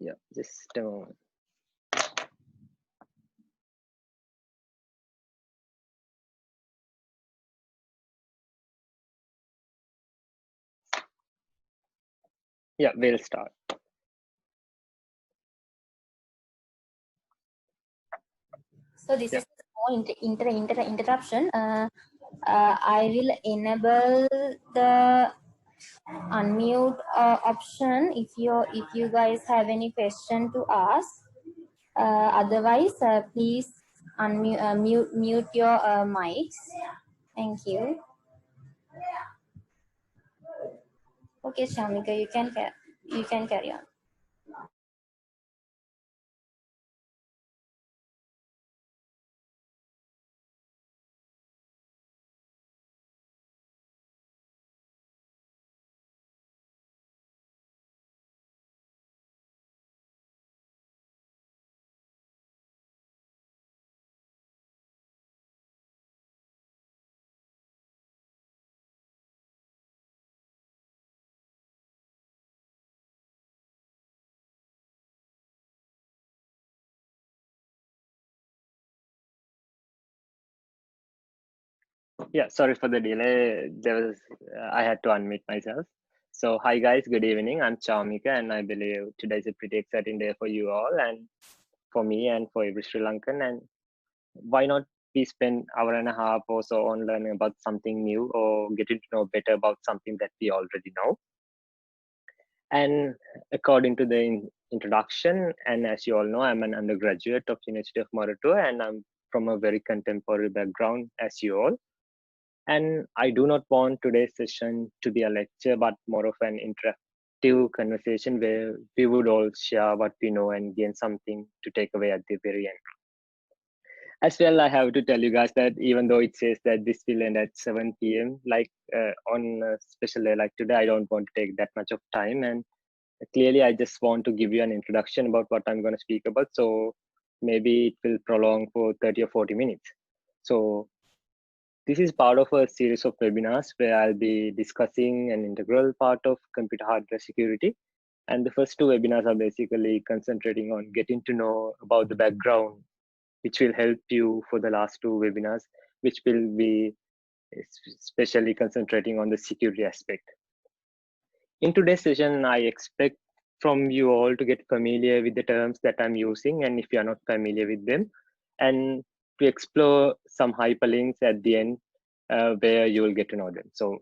Yeah, just a moment. Yeah, we'll start. So this is a small interruption. I will enable the unmute option if you guys have any question to ask. Otherwise, please mute your mics. Thank you. Okay, Chamika, you can carry on. Yeah, sorry for the delay. I had to unmute myself. So, hi guys, good evening. I'm Chamika, and I believe today is a pretty exciting day for you all, and for me, and for every Sri Lankan. And why not we spend hour and a half or so on learning about something new or getting to know better about something that we already know? And according to the introduction, and as you all know, I'm an undergraduate of University of Moratuwa, and I'm from a very contemporary background, as you all. And I do not want today's session to be a lecture, but more of an interactive conversation where we would all share what we know and gain something to take away at the very end. As well, I have to tell you guys that even though it says that this will end at 7 p.m., like on a special day like today, I don't want to take that much of time. And clearly, I just want to give you an introduction about what I'm going to speak about. So maybe it will prolong for 30 or 40 minutes. So this is part of a series of webinars where I'll be discussing an integral part of computer hardware security. And the first two webinars are basically concentrating on getting to know about the background, which will help you for the last two webinars, which will be especially concentrating on the security aspect. In today's session, I expect from you all to get familiar with the terms that I'm using, and if you are not familiar with them, and to explore some hyperlinks at the end where you will get to know them. So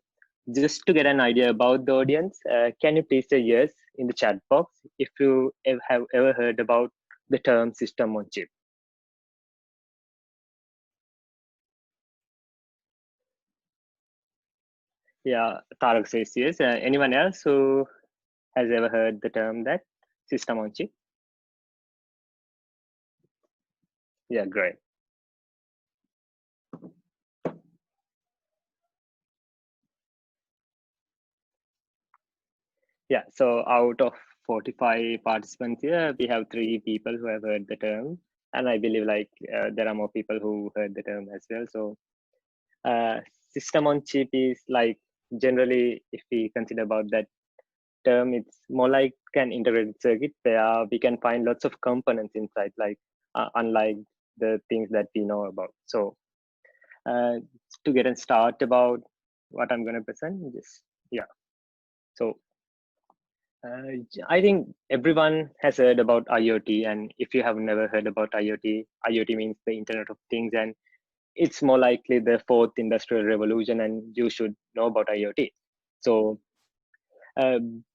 just to get an idea about the audience, can you please say yes in the chat box if you have ever heard about the term system on chip? Yeah, Tarak says yes. Anyone else who has ever heard the term that system on chip? Yeah, great. Yeah, so out of 45 participants here, we have 3 people who have heard the term, and I believe like there are more people who heard the term as well. So uh, system on chip is like generally, if we consider about that term, it's more like an integrated circuit where we can find lots of components inside, like unlike the things that we know about. So to get a start about what I'm going to present, just yeah. So I think everyone has heard about IoT, and if you have never heard about IoT, IoT means the Internet of Things, and it's more likely the fourth industrial revolution, and you should know about IoT. So,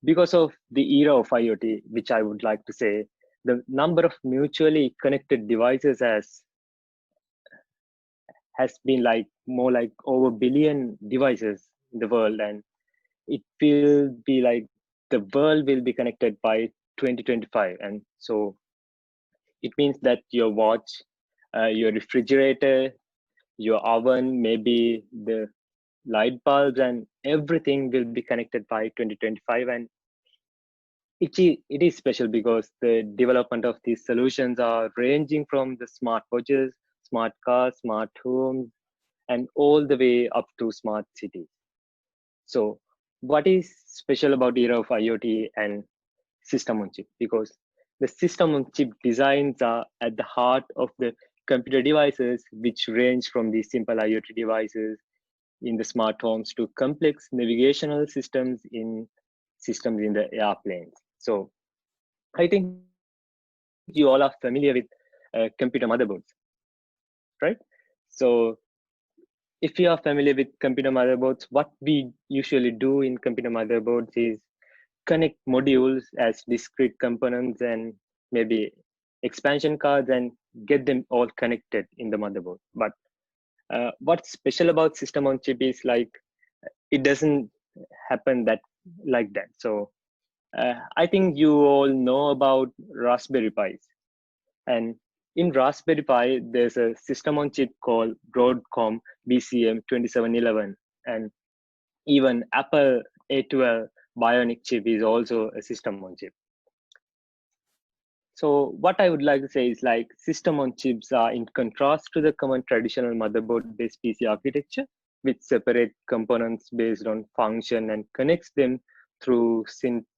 because of the era of IoT, which I would like to say, the number of mutually connected devices has been like more like over billion devices in the world, and it will be like the world will be connected by 2025. And so it means that your watch, your refrigerator, your oven, maybe the light bulbs, and everything will be connected by 2025. And it is special because the development of these solutions are ranging from the smart watches, smart cars, smart homes, and all the way up to smart cities. So what is special about era of IoT and system on chip? Because the system on chip designs are at the heart of the computer devices, which range from the simple IoT devices in the smart homes to complex navigational systems in the airplanes. So I think you all are familiar with computer motherboards, right? So if you are familiar with computer motherboards, what we usually do in computer motherboards is connect modules as discrete components and maybe expansion cards and get them all connected in the motherboard. But what's special about system on chip is like it doesn't happen that like that. So I think you all know about Raspberry Pis, and in Raspberry Pi there's a system on chip called Broadcom BCM 2711, and even Apple A12 Bionic chip is also a system on chip. So what I would like to say is like system on chips are in contrast to the common traditional motherboard based PC architecture, which separate components based on function and connects them through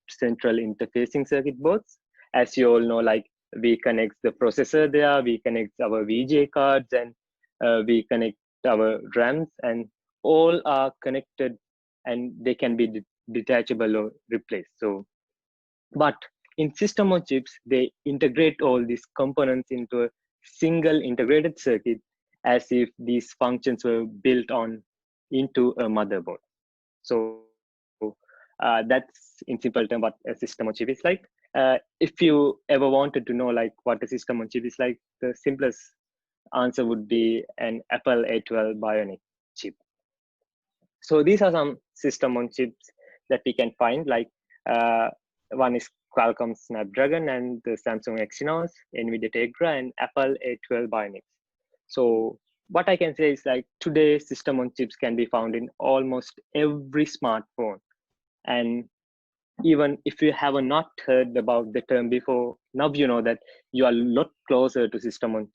central interfacing circuit boards. As you all know, like we connect the processor there, we connect our VGA cards, and we connect our RAMs, and all are connected and they can be detachable or replaced. So, but in system on chips, they integrate all these components into a single integrated circuit as if these functions were built on into a motherboard. So that's in simple term what a system on chip is like. If you ever wanted to know like what a system on chip is like, the simplest answer would be an Apple A12 Bionic chip. So these are some system on chips that we can find. Like one is Qualcomm Snapdragon and the Samsung Exynos, NVIDIA Tegra, and Apple A12 Bionics. So what I can say is like today system on chips can be found in almost every smartphone. And even if you have not heard about the term before, now you know that you are a lot closer to system on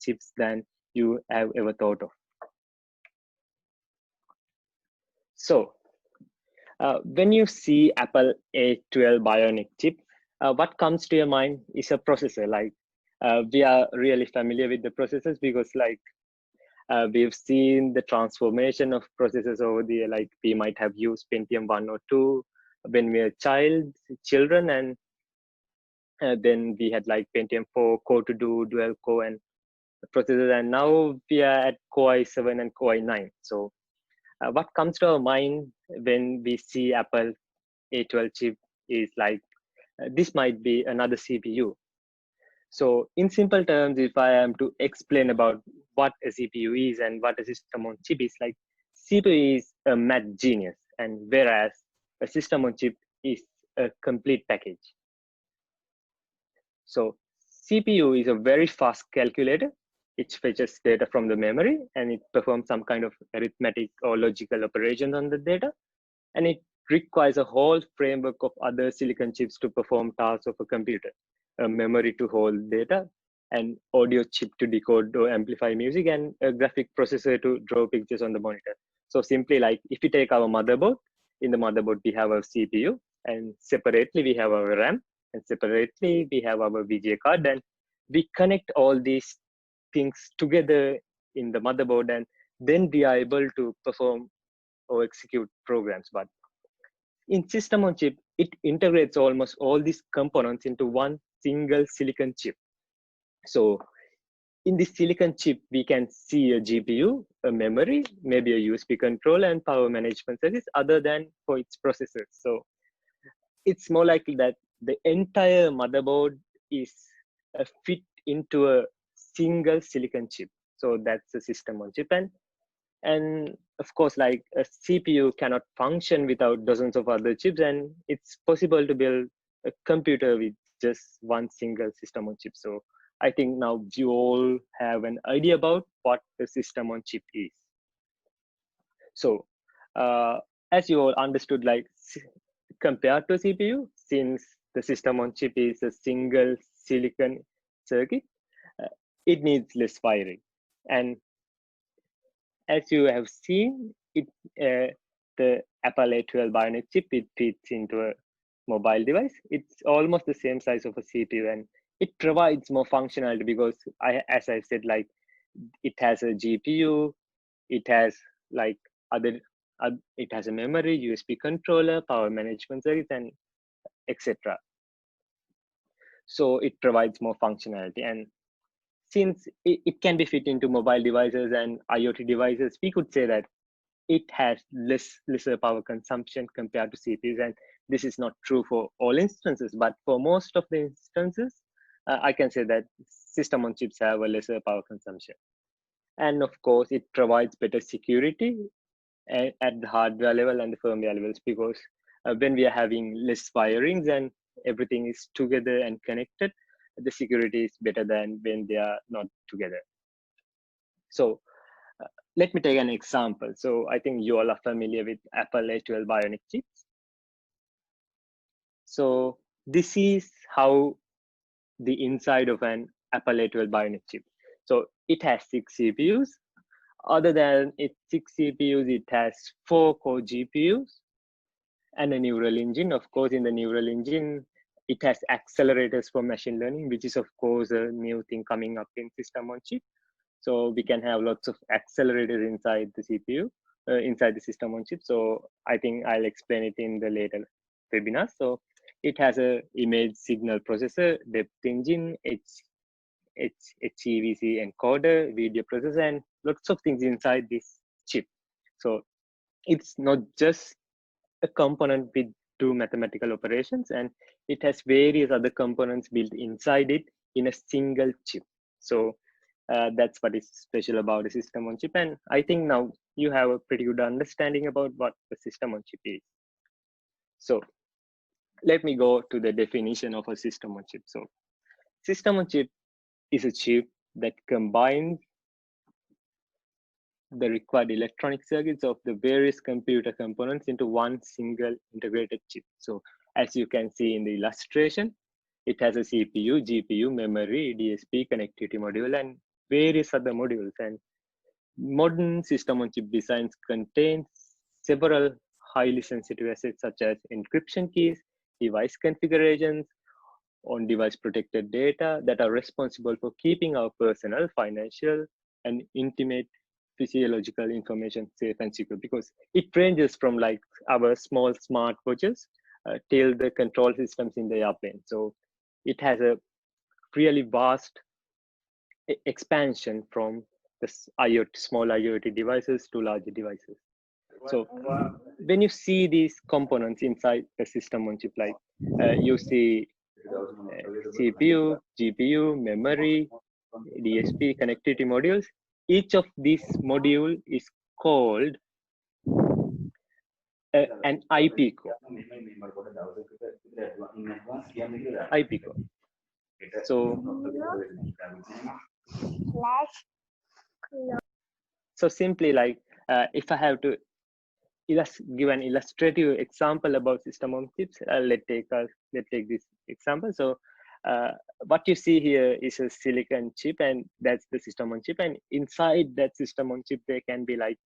chips than you have ever thought of. So when you see Apple A12 Bionic chip, what comes to your mind is a processor. Like we are really familiar with the processors because like we've seen the transformation of processors over the like we might have used Pentium 1 or 2 when we were children, and then we had like Pentium 4 core to do dual core and processors, and now we are at Core i7 and Core i9. So what comes to our mind when we see Apple A12 chip is like this might be another CPU. So in simple terms, if I am to explain about what a CPU is and what a system on chip is like, CPU is a math genius, and whereas a system on chip is a complete package. So CPU is a very fast calculator. It fetches data from the memory and it performs some kind of arithmetic or logical operations on the data. And it requires a whole framework of other silicon chips to perform tasks of a computer, a memory to hold data, an audio chip to decode or amplify music, and a graphic processor to draw pictures on the monitor. So simply like if you take our motherboard, in the motherboard we have our CPU, and separately we have our RAM, and separately we have our VGA card, and we connect all these things together in the motherboard, and then we are able to perform or execute programs. But in system on chip, it integrates almost all these components into one single silicon chip. So in this silicon chip, we can see a GPU, a memory, maybe a USB controller, and power management service other than for its processors. So it's more likely that the entire motherboard is fit into a single silicon chip. So that's a system on chip. And of course, like a CPU cannot function without dozens of other chips, and it's possible to build a computer with just one single system on chip. So I think now you all have an idea about what the system on chip is. So as you all understood, like compared to CPU, since the system on chip is a single silicon circuit, it needs less wiring. And as you have seen, the Apple A12 Bionic chip, it fits into a mobile device, it's almost the same size of a CPU, and it provides more functionality because as I said, like it has a GPU, it has like other, it has a memory, USB controller, power management service, and etc. So it provides more functionality, and since it can be fit into mobile devices and IoT devices, we could say that it has lesser power consumption compared to CPUs. And this is not true for all instances, but for most of the instances, I can say that system on chips have a lesser power consumption. And of course, it provides better security at the hardware level and the firmware levels, because when we are having less wirings and everything is together and connected, the security is better than when they are not together. So let me take an example. So I think you all are familiar with Apple A12 Bionic chips. So this is how the inside of an Apple A12 Bionic chip. So it has 6 CPUs. Other than its 6 CPUs, it has 4 core GPUs and a neural engine. Of course, in the neural engine, it has accelerators for machine learning, which is of course a new thing coming up in system on chip. So we can have lots of accelerators inside the CPU, inside the system on chip. So I think I'll explain it in the later webinar. So it has a image signal processor, depth engine, HEVC encoder, video processor, and lots of things inside this chip. So it's not just a component with 2 mathematical operations, and it has various other components built inside it in a single chip. So that's what is special about a system on chip. And I think now you have a pretty good understanding about what the system on chip is. So let me go to the definition of a system on chip. So system on chip is a chip that combines the required electronic circuits of the various computer components into one single integrated chip. So as you can see in the illustration, it has a CPU, GPU, memory, DSP, connectivity module, and various other modules. And modern system on chip designs contain several highly sensitive assets such as encryption keys, device configurations, on device protected data that are responsible for keeping our personal, financial, and intimate physiological information safe and secure, because it ranges from like our small smart watches till the control systems in the airplane. So it has a really vast expansion from the small IoT devices to larger devices. So when you see these components inside the system on chip, like you see CPU, GPU, memory, DSP, connectivity modules, each of these module is called an IP core. IP core. So simply like if I have to give an illustrative example about system on chips, let's take this example. So what you see here is a silicon chip, and that's the system on chip. And inside that system on chip, there can be like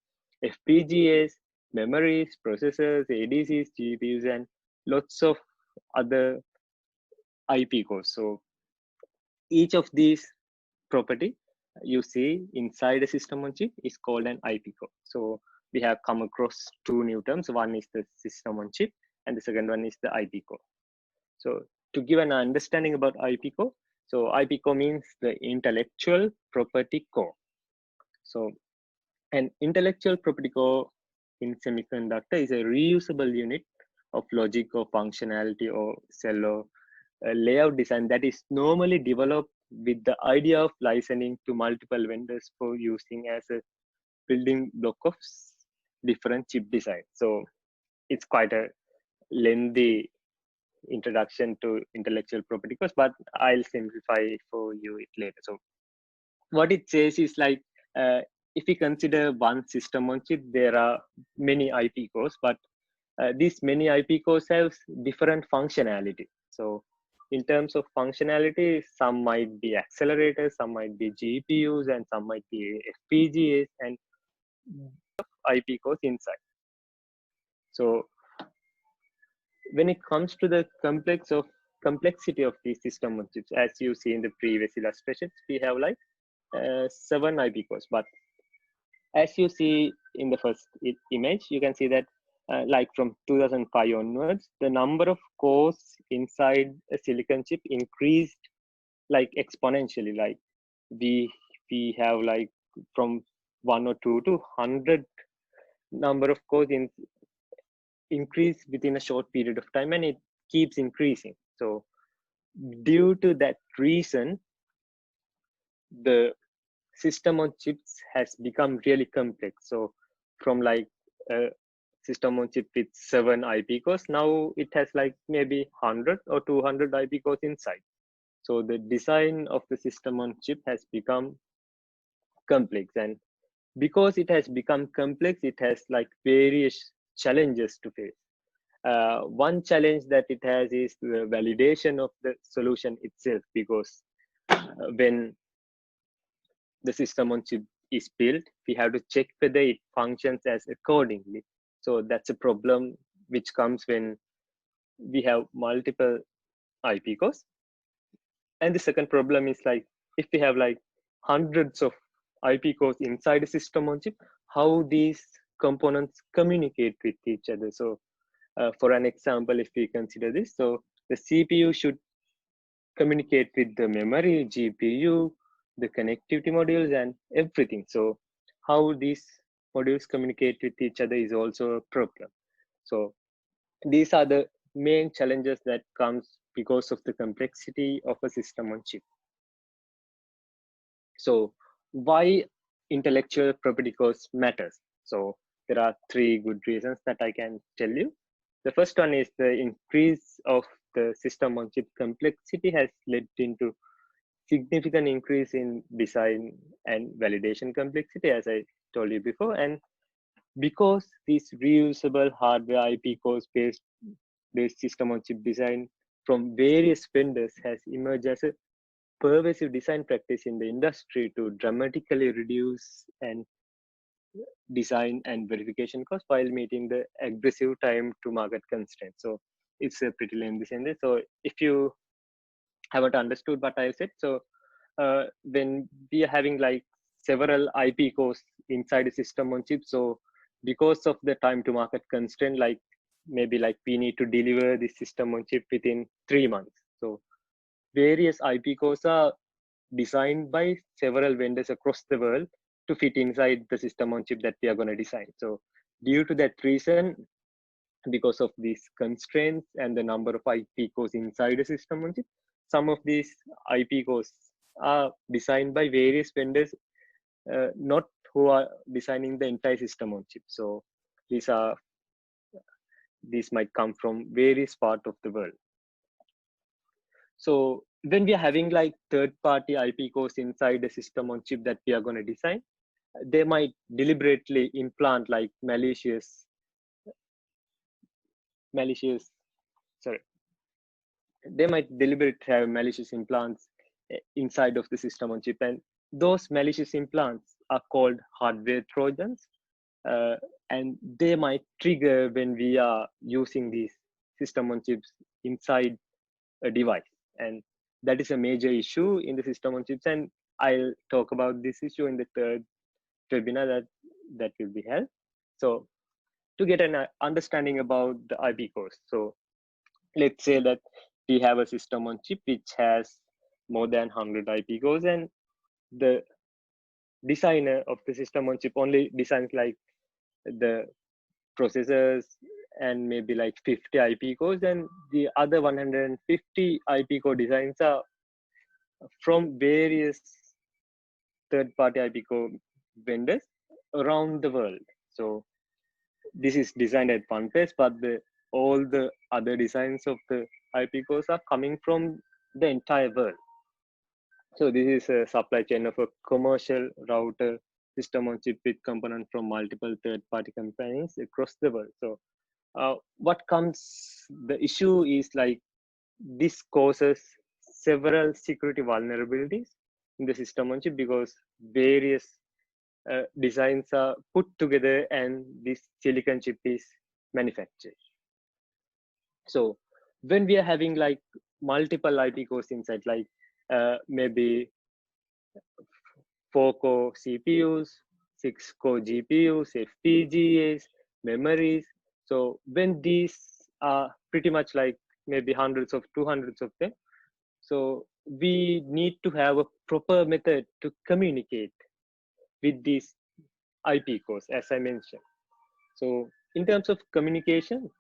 FPGAs, memories, processors, ADCs, GPUs, and lots of other IP cores. So each of these property you see inside a system on chip is called an IP core. So we have come across 2 new terms. One is the system on chip, and the second one is the IP core. So to give an understanding about IP core, so IP core means the intellectual property core. So an intellectual property core in semiconductor is a reusable unit of logic or functionality or cell or layout design that is normally developed with the idea of licensing to multiple vendors for using as a building block of different chip design. So it's quite a lengthy introduction to intellectual property course, but I'll simplify it for you later. So what it says is like, if we consider one system on chip, there are many IP cores, but these many IP cores have different functionality. So in terms of functionality, some might be accelerators, some might be GPUs, and some might be FPGAs, and IP cores inside. So when it comes to the complexity of the system on chips, as you see in the previous illustrations, we have like 7 IP cores. But as you see in the first image, you can see that like from 2005 onwards, the number of cores inside a silicon chip increased like exponentially. Like we have like from 1 or 2 to 100 number of cores increase within a short period of time, and it keeps increasing. So due to that reason, the system on chips has become really complex. So from like a system on chip with 7 IP cores, now it has like maybe 100 or 200 IP cores inside. So the design of the system on chip has become complex, and because it has become complex, it has like various challenges to face. One challenge that it has is the validation of the solution itself, because when the system on chip is built, we have to check whether it functions as accordingly. So that's a problem which comes when we have multiple IP cores. And the second problem is like, if we have like hundreds of IP cores inside a system on chip, how these components communicate with each other. So for an example, if we consider this, so the CPU should communicate with the memory, GPU, the connectivity modules, and everything. So how these modules communicate with each other is also a problem. So these are the main challenges that comes because of the complexity of a system on chip. So why intellectual property course matters? So there are 3 good reasons that I can tell you. The first one is the increase of the system on chip complexity has led into significant increase in design and validation complexity, as I told you before. And because these reusable hardware IP cores based system on chip design from various vendors has emerged as a pervasive design practice in the industry to dramatically reduce and design and verification costs while meeting the aggressive time to market constraints. So it's a pretty lengthy sentence. So if you haven't understood what I said, so when we are having like several IP cores inside a system on chip, so because of the time to market constraint, like maybe like we need to deliver the system on chip within 3 months. So various IP cores are designed by several vendors across the world to fit inside the system on chip that we are going to design. So due to that reason, because of these constraints and the number of IP cores inside a system on chip, some of these IP cores are designed by various vendors, not who are designing the entire system on chip. So these might come from various parts of the world. So when we are having like third-party IP cores inside the system on chip that we are going to design, they might deliberately implant like malicious, sorry, they might deliberately have malicious implants inside of the system on chip, and those malicious implants are called hardware trojans, and they might trigger when we are using these system on chips inside a device, and that is a major issue in the system on chips, and I'll talk about this issue in the third webinar that will be held. So to get an understanding about the IP cores, so let's say that we have a system on chip which has more than 100 IP cores, and the designer of the system on chip only designs like the processors and maybe like 50 IP cores, and the other 150 IP core designs are from various third-party IP core vendors around the world. So this is designed at one place, but all the other designs of the IP cores are coming from the entire world. So this is a supply chain of a commercial router system on chip with components from multiple third-party companies across the world. So the issue is like this causes several security vulnerabilities in the system on chip because various designs are put together and this silicon chip is manufactured. So when we are having like multiple IP cores inside, like maybe 4 core CPUs, 6 core GPUs, FPGAs, memories. So when these are pretty much like maybe hundreds of 200s of them, so we need to have a proper method to communicate with these IP cores, as I mentioned. So in terms of communication,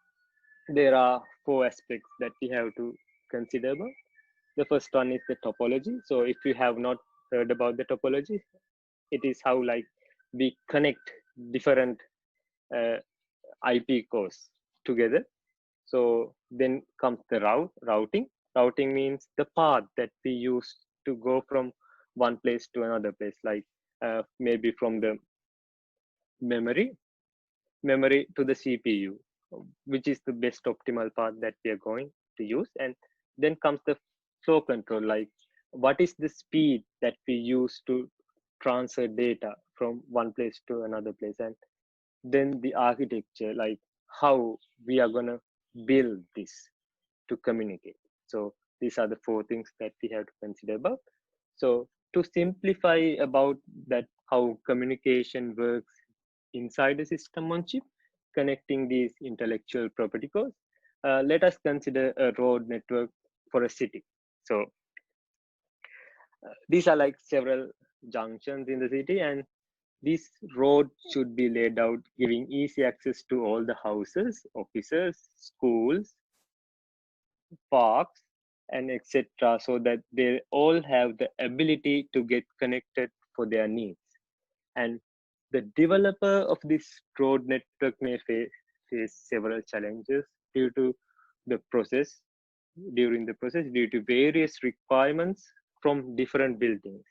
there are 4 aspects that we have to consider about. The first one is the topology. So if you have not heard about the topology, it is how like we connect different uh, IP cores together. So then comes the routing. Routing means the path that we use to go from one place to another place, like maybe from the memory memory to the CPU, which is the best optimal path that we are going to use. And then comes the flow control, like what is the speed that we use to transfer data from one place to another place. And then the architecture, like how we are going to build this to communicate. So these are the 4 things that we have to consider about. So to simplify about that, how communication works inside the system on chip, connecting these intellectual property cores, let us consider a road network for a city. So these are like several junctions in the city, and this road should be laid out, giving easy access to all the houses, offices, schools, parks, and etc., so that they all have the ability to get connected for their needs. And the developer of this road network may face several challenges due to the process, during the process, due to various requirements from different buildings.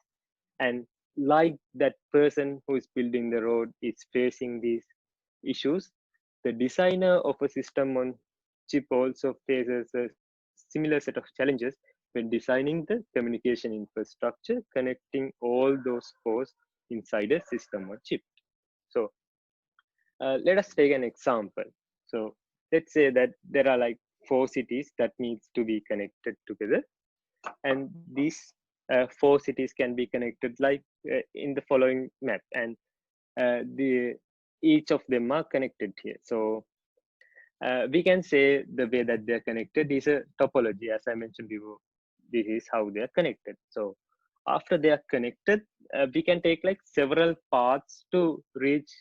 And like that person who is building the road is facing these issues, the designer of a system on chip also faces a similar set of challenges when designing the communication infrastructure connecting all those cores inside a system on chip. So let us take an example. So let's say that there are like 4 cities that needs to be connected together, and these 4 cities can be connected like in the following map, and the each of them are connected here. So we can say the way that they're connected is a topology, as I mentioned before. This is how they're connected. So after they are connected, we can take like several paths to reach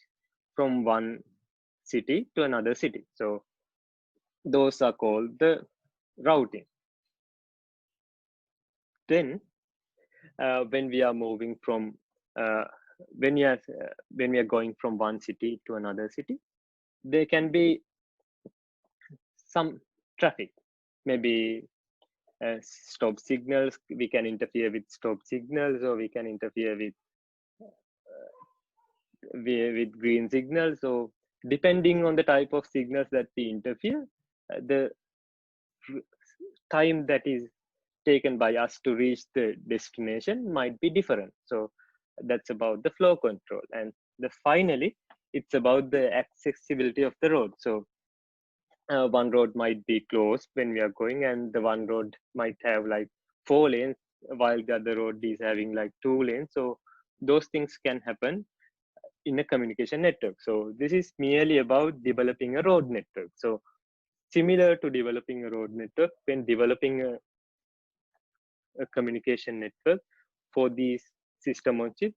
from one city to another city. So those are called the routing. Then when we are moving from uh, when we are going from one city to another city, there can be some traffic, maybe stop signals. We can interfere with stop signals, or we can interfere with green signals. So depending on the type of signals that we interfere, the time that is taken by us to reach the destination might be different. So that's about the flow control. And finally, it's about the accessibility of the road. So one road might be closed when we are going, and the one road might have like 4 lanes, while the other road is having like 2 lanes. So those things can happen in a communication network. So this is merely about developing a road network. So similar to developing a road network, when developing a communication network for these system on chip,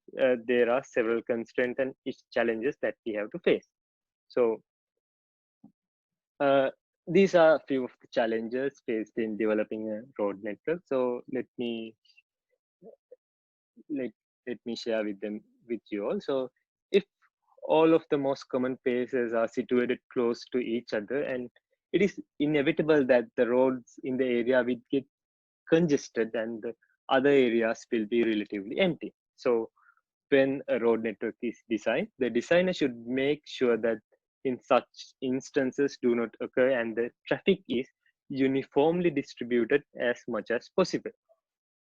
there are several constraints and challenges that we have to face. So uh, these are a few of the challenges faced in developing a road network. So let, let me share with them with you all. So if all of the most common places are situated close to each other, and it is inevitable that the roads in the area will get congested and the other areas will be relatively empty. So when a road network is designed, the designer should make sure that in such instances do not occur and the traffic is uniformly distributed as much as possible.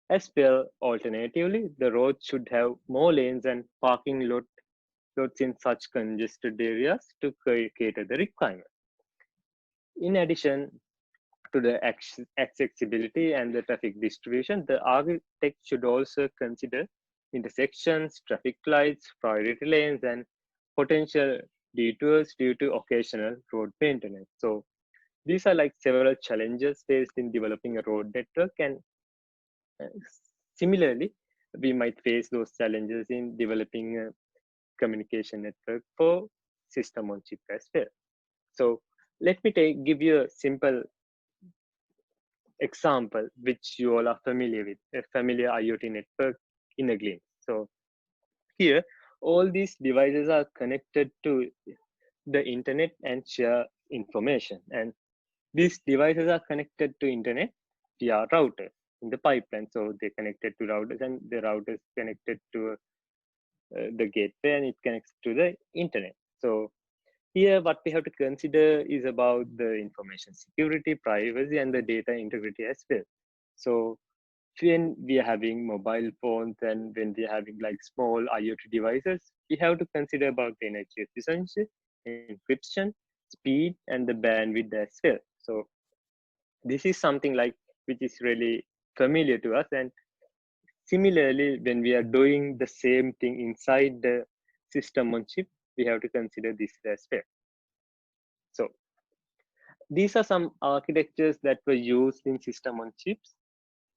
As well, alternatively, the road should have more lanes and lots in such congested areas to cater the requirement. In addition, to the accessibility and the traffic distribution, the architect should also consider intersections, traffic lights, priority lanes, and potential detours due to occasional road maintenance. So these are like several challenges faced in developing a road network, and uh, similarly, we might face those challenges in developing a communication network for system on chip as well. So let me give you a simple example which you all are familiar with, a familiar IoT network in a glimpse. So here, all these devices are connected to the internet and share information. And these devices are connected to internet via routers in the pipeline. So they connected to routers, and the routers connected to the gateway, and it connects to the internet. So here, what we have to consider is about the information security, privacy, and the data integrity as well. So when we are having mobile phones and when we are having like small IoT devices, we have to consider about the energy efficiency, encryption, speed, and the bandwidth as well. So this is something like which is really familiar to us. And similarly, when we are doing the same thing inside the system on chip, we have to consider this as well. So these are some architectures that were used in system on chips,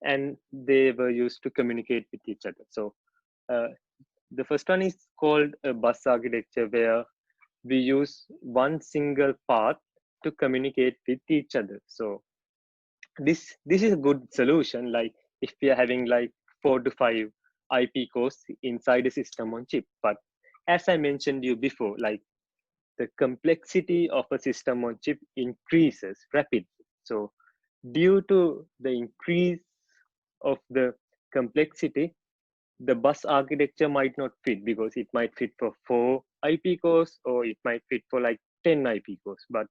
and they were used to communicate with each other. So uh, the first one is called a bus architecture, where we use one single path to communicate with each other. So this is a good solution. Like if we are having like 4 to 5 IP cores inside a system on chip, but as I mentioned you before, like the complexity of a system on chip increases rapidly. So due to the increase of the complexity, the bus architecture might not fit, because it might fit for 4 IP cores, or it might fit for like 10 IP cores. But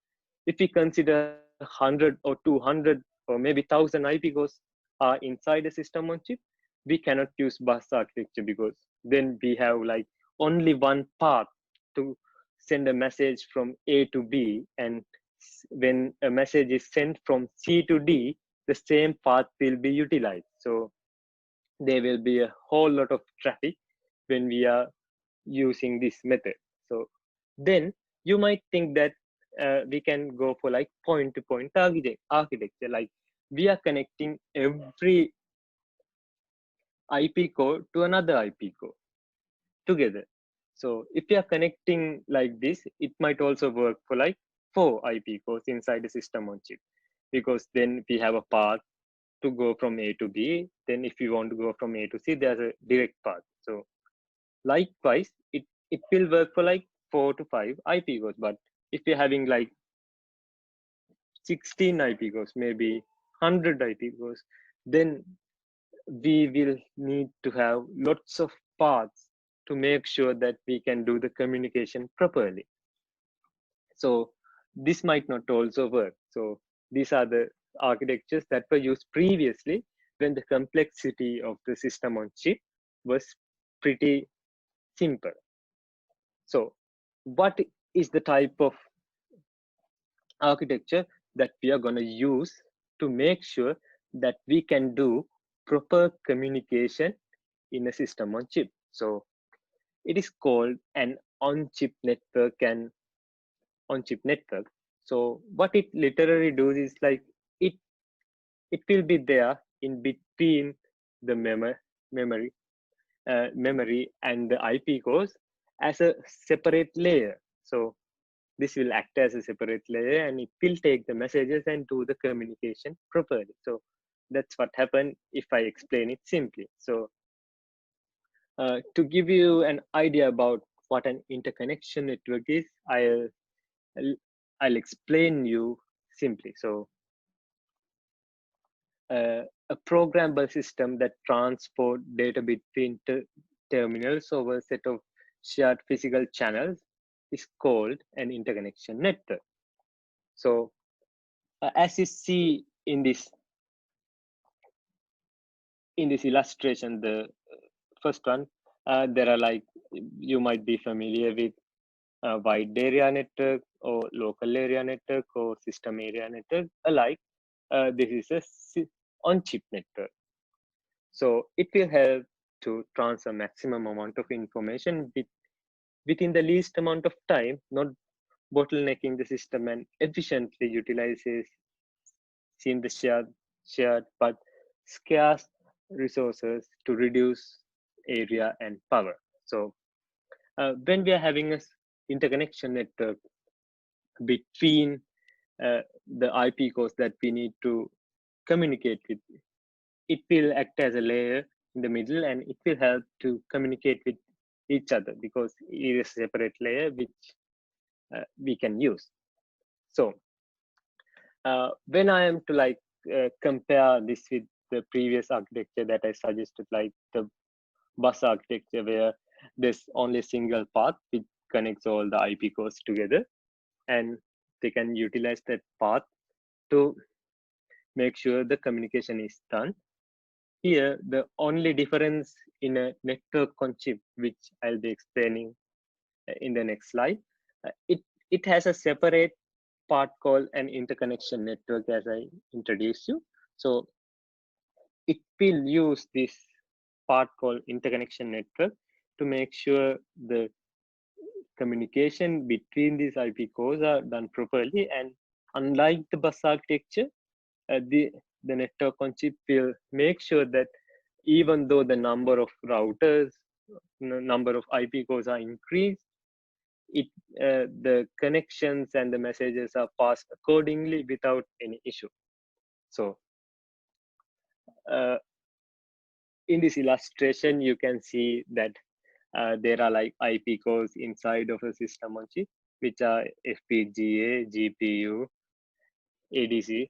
if we consider 100 or 200 or maybe 1,000 IP cores are inside a system on chip, we cannot use bus architecture, because then we have like only one path to send a message from A to B, and when a message is sent from C to D, the same path will be utilized. So there will be a whole lot of traffic when we are using this method. So then you might think that we can go for like point to point architecture. Like we are connecting every IP core to another IP core together. So if you are connecting like this, it might also work for like 4 IP cores inside the system on chip, because then we have a path to go from A to B. Then if you want to go from A to C, there's a direct path. So likewise, it will work for like 4 to 5 IP cores. But if you're having like 16 IP cores, maybe 100 IP cores, then we will need to have lots of paths to make sure that we can do the communication properly. So this might not also work. So these are the architectures that were used previously when the complexity of the system on chip was pretty simple. So what is the type of architecture that we are going to use to make sure that we can do proper communication in a system on chip? So it is called an on-chip network and on-chip network. So what it literally does is like it it will be there in between the memory and the IP cores as a separate layer. So this will act as a separate layer, and it will take the messages and do the communication properly. So that's what happened if I explain it simply. So to give you an idea about what an interconnection network is, I'll explain you simply. So a programmable system that transport data between terminals over a set of shared physical channels is called an interconnection network. So as you see in this illustration, the first one, there are like, you might be familiar with wide area network or local area network or system area network alike. this is a on-chip network. So it will help to transfer maximum amount of information within the least amount of time, not bottlenecking the system, and efficiently utilizes seem the shared but scarce resources to reduce area and power. So when we are having a interconnection network between the IP cores that we need to communicate with, it will act as a layer in the middle, and it will help to communicate with each other because it is a separate layer which we can use. So when I am to compare this with the previous architecture that I suggested, like the bus architecture where there's only a single path which connects all the IP cores together, and they can utilize that path to make sure the communication is done. Here, the only difference in a network on chip, which I'll be explaining in the next slide, it has a separate part called an interconnection network, as I introduced you. So it will use this part called interconnection network to make sure the communication between these IP cores are done properly. And unlike the bus architecture, the network on chip will make sure that even though the number of routers, number of IP cores are increased, the connections and the messages are passed accordingly without any issue. So in this illustration, you can see that there are like IP cores inside of a system on chip, which are FPGA, GPU, ADC,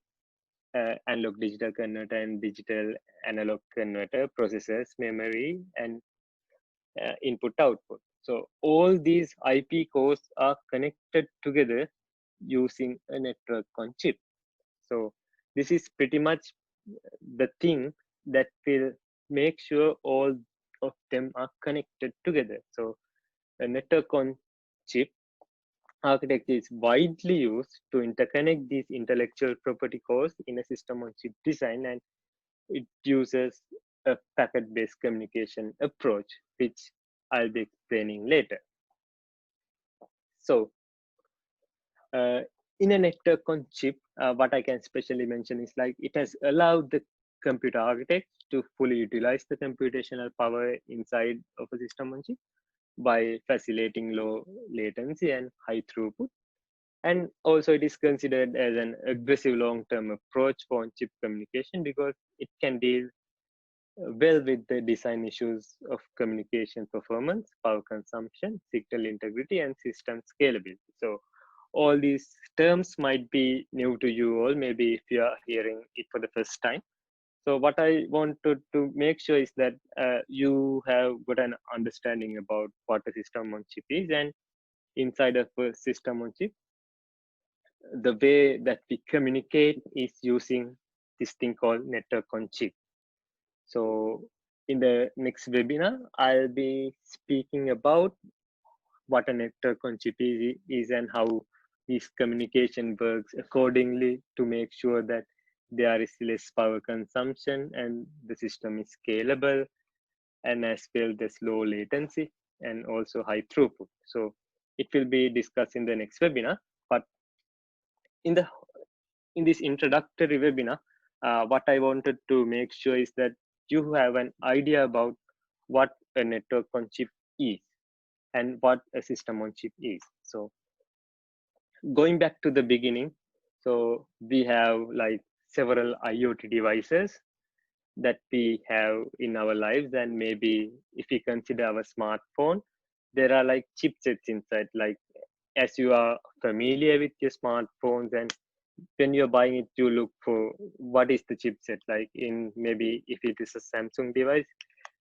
analog digital converter, and digital analog converter, processors, memory, and input output. So all these IP cores are connected together using a network on chip. So this is pretty much the thing that will make sure all of them are connected together. So a network on chip architecture is widely used to interconnect these intellectual property cores in a system on chip design, and it uses a packet-based communication approach, which I'll be explaining later. So in a network on chip, what I can specially mention is like it has allowed the computer architect to fully utilize the computational power inside of a system on chip by facilitating low latency and high throughput. And also it is considered as an aggressive long-term approach for on-chip communication because it can deal well with the design issues of communication performance, power consumption, signal integrity, and system scalability. So all these terms might be new to you all, maybe if you are hearing it for the first time. So what I wanted to make sure is that you have got an understanding about what a system on chip is, and inside of a system on chip, the way that we communicate is using this thing called network on chip. So in the next webinar, I'll be speaking about what a network on chip is and how this communication works accordingly to make sure that there is less power consumption and the system is scalable, and as well there's low latency and also high throughput. So it will be discussed in the next webinar. But in this introductory webinar, what I wanted to make sure is that you have an idea about what a network on chip is and what a system on chip is. So going back to the beginning, so we have like several IoT devices that we have in our lives, and maybe if we consider our smartphone, there are like chipsets inside. Like as you are familiar with your smartphones, and when you're buying it, you look for what is the chipset. Like in maybe if it is a Samsung device,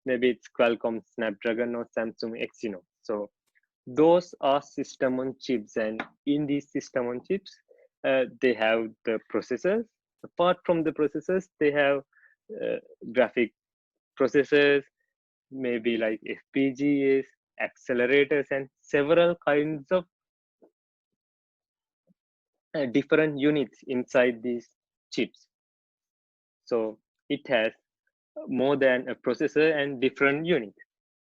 maybe it's Qualcomm Snapdragon or Samsung Exynos. So those are system on chips, and in these system on chips, they have the processors. Apart from the processors, they have graphic processors, maybe like FPGAs, accelerators, and several kinds of different units inside these chips. So it has more than a processor and different units.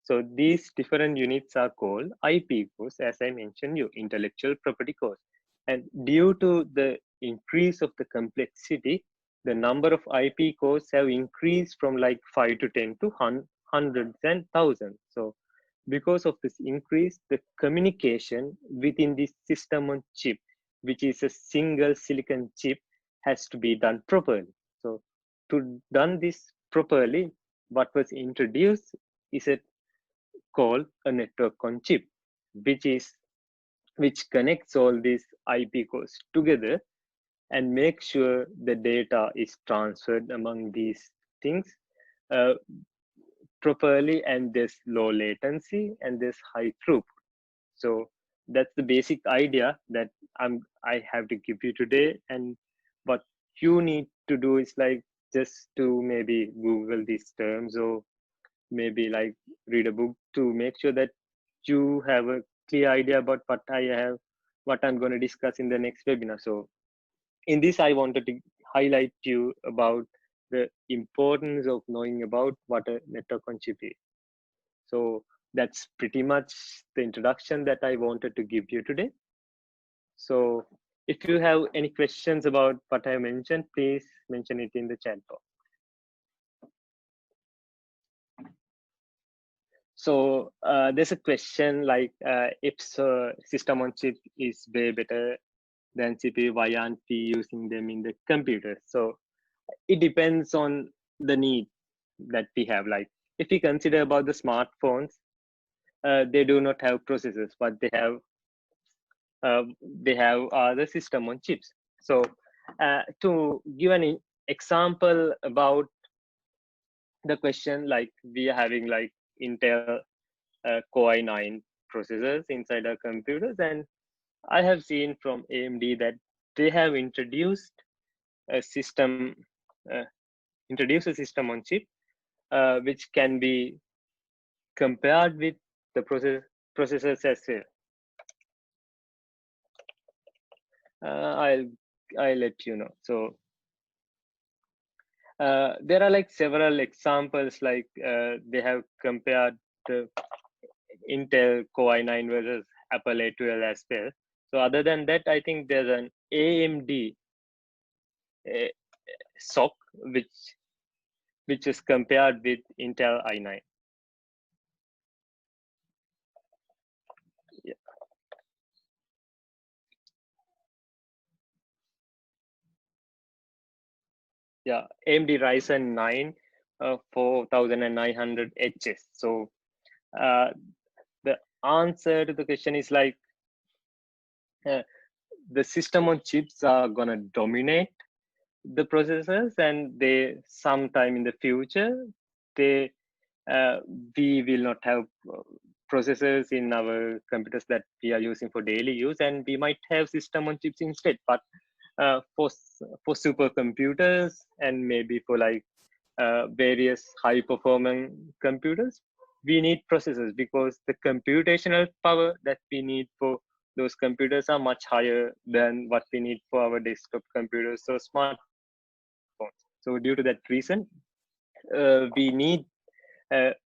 So these different units are called IP cores, as I mentioned you, intellectual property cores. And due to the increase of the complexity, the number of IP cores have increased from like 5 to 10 to hundreds and thousands. So because of this increase, the communication within this system on chip, which is a single silicon chip, has to be done properly. So to done this properly, what was introduced is a called a network on chip, which is which connects all these IP cores together and make sure the data is transferred among these things uh, properly, and there's low latency and there's high throughput. So that's the basic idea that I have to give you today. And what you need to do is like just to maybe Google these terms, or maybe like read a book to make sure that you have a clear idea about what I'm going to discuss in the next webinar. So in this, I wanted to highlight you about the importance of knowing about what a network on chip is. So that's pretty much the introduction that I wanted to give you today. So if you have any questions about what I mentioned, please mention it in the chat box. So there's a question like if system on chip is way better than CPU, why aren't we using them in the computer? So it depends on the need that we have. Like if we consider about the smartphones, they do not have processors, but they have the system on chips. So to give an example about the question, like we are having like Intel Core i9 processors inside our computers, and I have seen from AMD that they have a system uh, introduced a system on chip which can be compared with the processors as well. I'll let you know. So there are like several examples, like they have compared the Intel Core i9 versus Apple A12 as well. So other than that, I think there's an AMD uh, SOC which is compared with Intel i9. Yeah, yeah. AMD Ryzen 9 4900HS. So the answer to the question is like uh, the system on chips are gonna dominate the processors, and they sometime in the future they we will not have processors in our computers that we are using for daily use, and we might have system on chips instead. But for supercomputers and maybe for like various high performing computers, we need processors because the computational power that we need for those computers are much higher than what we need for our desktop computers or smartphones. So due to that reason, we need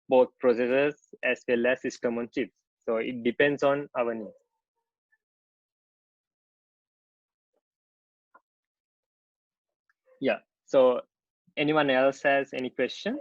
both processors as well as system on chips. So it depends on our needs. Yeah. So anyone else has any questions?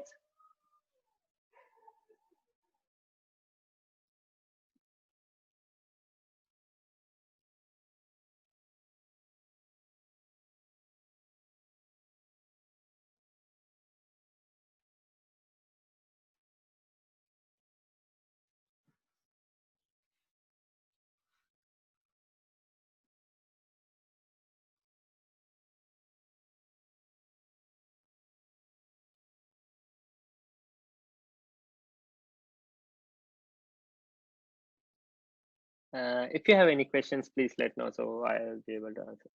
If you have any questions, please let know so I'll be able to answer.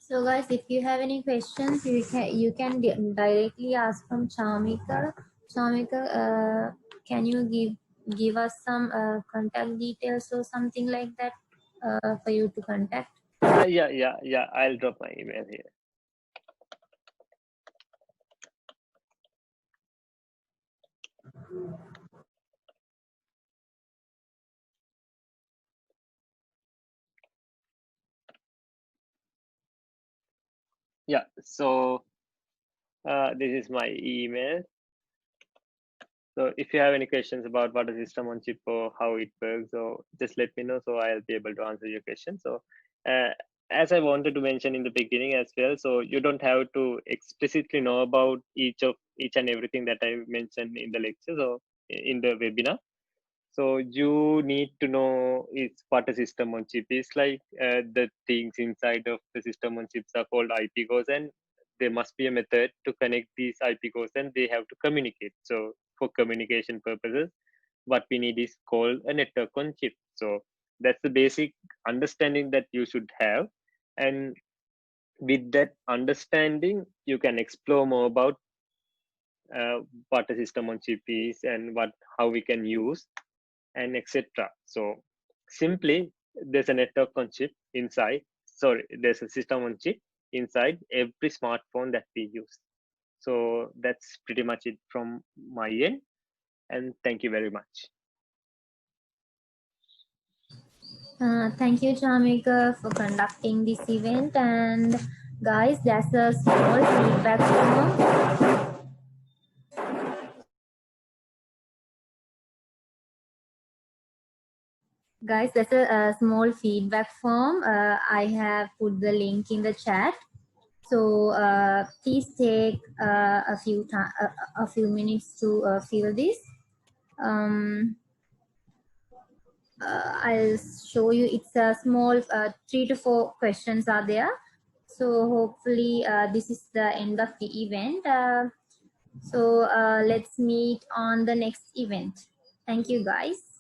So guys, if you have any questions, you can directly ask from Chamika. Chamika, can you give give us some contact details or something like that for you to contact? Yeah. I'll drop my email here. Yeah. So this is my email. So if you have any questions about what is system on chip or how it works, so just let me know so I'll be able to answer your question. So uh, as I wanted to mention in the beginning as well, so you don't have to explicitly know about each and everything that I mentioned in the lectures or in the webinar. So you need to know is what a system on chip is like. The things inside of the system on chips are called IP cores, and there must be a method to connect these IP cores, and they have to communicate. So for communication purposes, what we need is called a network on chip. So that's the basic understanding that you should have, and with that understanding, you can explore more about what a system on chip is and what how we can use and etc. So simply there's a network on chip inside. Sorry, there's a system on chip inside every smartphone that we use. So that's pretty much it from my end. And thank you very much. Thank you, Chamika, for conducting this event. And guys, there's a small feedback form. Guys, there's a small feedback form. I have put the link in the chat. So please take a few minutes to fill this. I'll show you. It's a small 3 to 4 questions are there. So hopefully this is the end of the event. So let's meet on the next event. Thank you, guys.